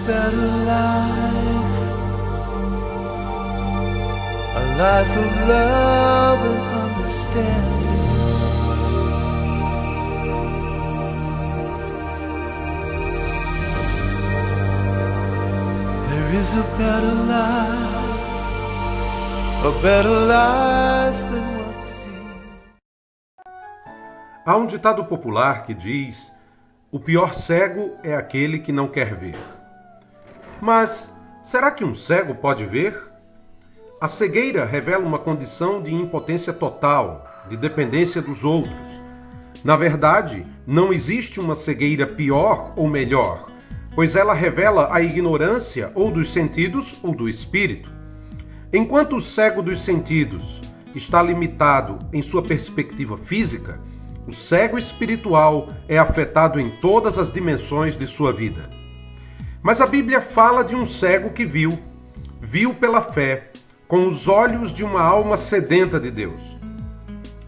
better life, a life of love and understanding. There is a better life than what seems. Há um ditado popular que diz: o pior cego é aquele que não quer ver. Mas será que um cego pode ver? A cegueira revela uma condição de impotência total, de dependência dos outros. Na verdade, não existe uma cegueira pior ou melhor, pois ela revela a ignorância ou dos sentidos ou do espírito. Enquanto o cego dos sentidos está limitado em sua perspectiva física, o cego espiritual é afetado em todas as dimensões de sua vida. Mas a Bíblia fala de um cego que viu pela fé, com os olhos de uma alma sedenta de Deus.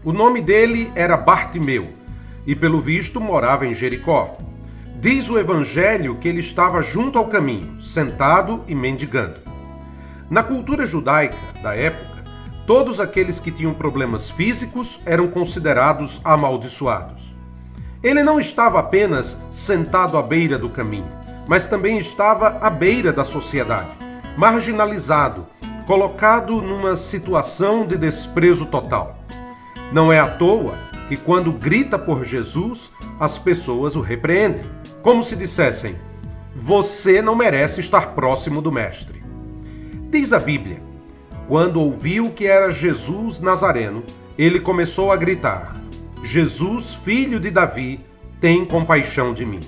O nome dele era Bartimeu, e pelo visto morava em Jericó. Diz o Evangelho que ele estava junto ao caminho, sentado e mendigando. Na cultura judaica da época, todos aqueles que tinham problemas físicos eram considerados amaldiçoados. Ele não estava apenas sentado à beira do caminho, mas também estava à beira da sociedade, marginalizado, colocado numa situação de desprezo total. Não é à toa que quando grita por Jesus, as pessoas o repreendem, como se dissessem: você não merece estar próximo do Mestre. Diz a Bíblia: quando ouviu que era Jesus Nazareno, ele começou a gritar: Jesus, filho de Davi, tem compaixão de mim.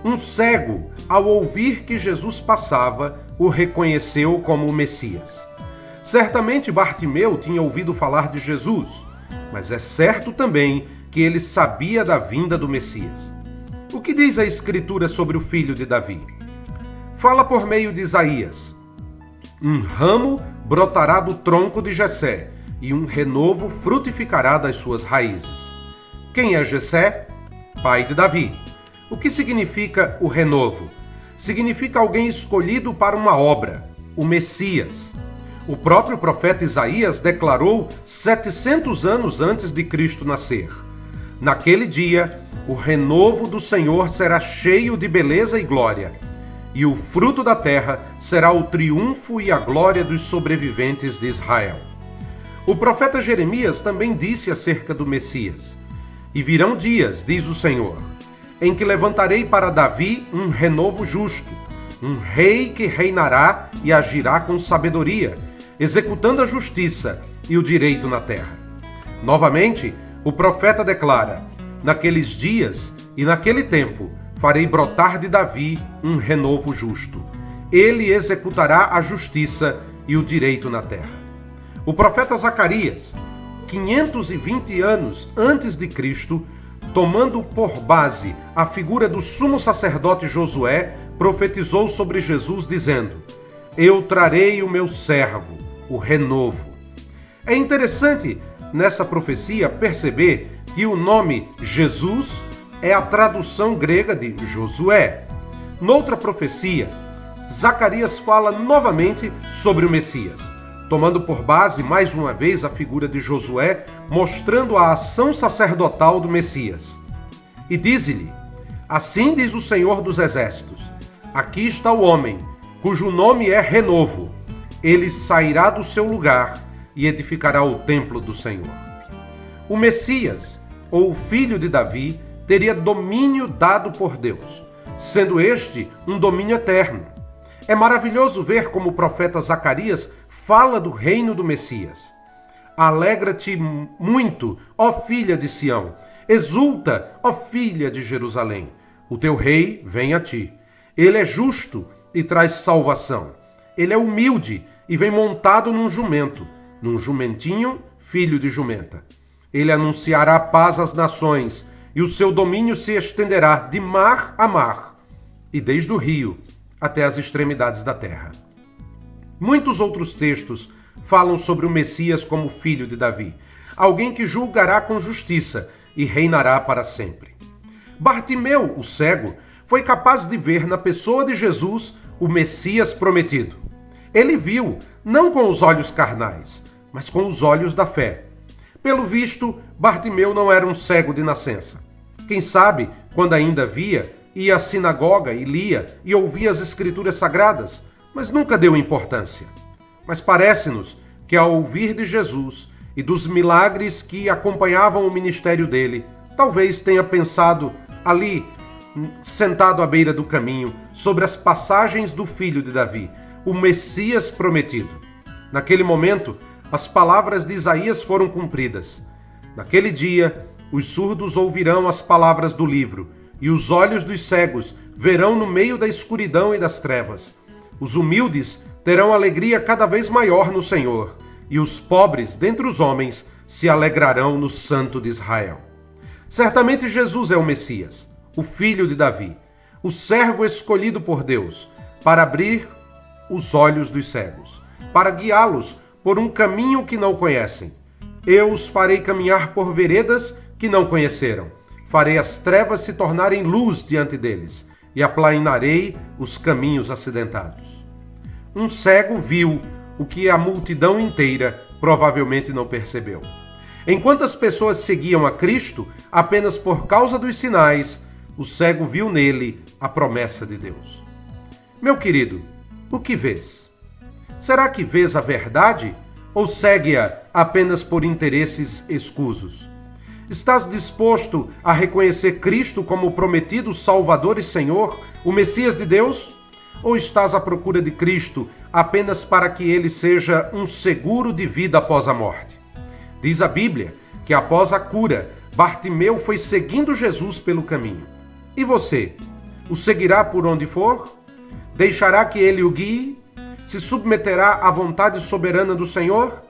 Um cego, ao ouvir que Jesus passava, o reconheceu como o Messias. Certamente Bartimeu tinha ouvido falar de Jesus, mas é certo também que ele sabia da vinda do Messias. O que diz a Escritura sobre o filho de Davi? Fala por meio de Isaías: um ramo brotará do tronco de Jessé, e um renovo frutificará das suas raízes. Quem é Jessé? Pai de Davi. O que significa o renovo? Significa alguém escolhido para uma obra, o Messias. O próprio profeta Isaías declarou 700 anos antes de Cristo nascer: naquele dia, o renovo do Senhor será cheio de beleza e glória, e o fruto da terra será o triunfo e a glória dos sobreviventes de Israel. O profeta Jeremias também disse acerca do Messias: e virão dias, diz o Senhor, em que levantarei para Davi um renovo justo, um rei que reinará e agirá com sabedoria, executando a justiça e o direito na terra. Novamente, o profeta declara: naqueles dias e naquele tempo farei brotar de Davi um renovo justo. Ele executará a justiça e o direito na terra. O profeta Zacarias, 520 anos antes de Cristo, tomando por base a figura do sumo sacerdote Josué, profetizou sobre Jesus dizendo: eu trarei o meu servo, o renovo. É interessante nessa profecia perceber que o nome Jesus é a tradução grega de Josué. Noutra profecia, Zacarias fala novamente sobre o Messias, tomando por base mais uma vez a figura de Josué, mostrando a ação sacerdotal do Messias. E diz-lhe: assim diz o Senhor dos Exércitos, aqui está o homem, cujo nome é Renovo. Ele sairá do seu lugar e edificará o templo do Senhor. O Messias, ou o filho de Davi, teria domínio dado por Deus, sendo este um domínio eterno. É maravilhoso ver como o profeta Zacarias fala do reino do Messias. Alegra-te muito, ó filha de Sião. Exulta, ó filha de Jerusalém. O teu rei vem a ti. Ele é justo e traz salvação. Ele é humilde e vem montado num jumento, num jumentinho, filho de jumenta. Ele anunciará paz às nações, e o seu domínio se estenderá de mar a mar, e desde o rio até as extremidades da terra. Muitos outros textos falam sobre o Messias como filho de Davi, alguém que julgará com justiça e reinará para sempre. Bartimeu, o cego, foi capaz de ver na pessoa de Jesus o Messias prometido. Ele viu, não com os olhos carnais, mas com os olhos da fé. Pelo visto, Bartimeu não era um cego de nascença. Quem sabe, quando ainda via, ia à sinagoga e lia e ouvia as escrituras sagradas, mas nunca deu importância. Mas parece-nos que ao ouvir de Jesus e dos milagres que acompanhavam o ministério dele, talvez tenha pensado ali, sentado à beira do caminho, sobre as passagens do filho de Davi, o Messias prometido. Naquele momento, as palavras de Isaías foram cumpridas. Naquele dia, os surdos ouvirão as palavras do livro, e os olhos dos cegos verão no meio da escuridão e das trevas. Os humildes terão alegria cada vez maior no Senhor, e os pobres dentre os homens se alegrarão no Santo de Israel. Certamente Jesus é o Messias, o filho de Davi, o servo escolhido por Deus, para abrir os olhos dos cegos, para guiá-los por um caminho que não conhecem. Eu os farei caminhar por veredas que não conheceram. Farei as trevas se tornarem luz diante deles, e aplanarei os caminhos acidentados. Um cego viu o que a multidão inteira provavelmente não percebeu. Enquanto as pessoas seguiam a Cristo apenas por causa dos sinais, o cego viu nele a promessa de Deus. Meu querido, o que vês? Será que vês a verdade ou segue-a apenas por interesses escusos? Estás disposto a reconhecer Cristo como o prometido Salvador e Senhor, o Messias de Deus? Ou estás à procura de Cristo apenas para que ele seja um seguro de vida após a morte? Diz a Bíblia que após a cura, Bartimeu foi seguindo Jesus pelo caminho. E você? O seguirá por onde for? Deixará que ele o guie? Se submeterá à vontade soberana do Senhor?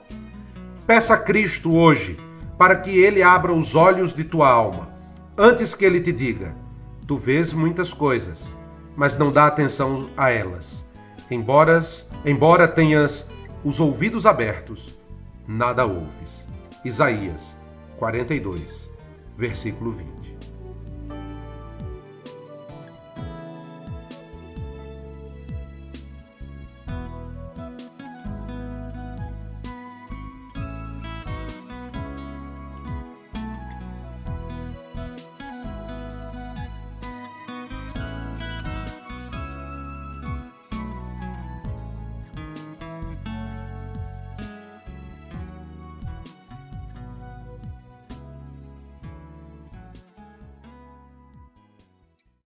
Peça a Cristo hoje para que ele abra os olhos de tua alma, antes que ele te diga: tu vês muitas coisas, mas não dá atenção a elas. Embora tenhas os ouvidos abertos, nada ouves. Isaías 42, versículo 20.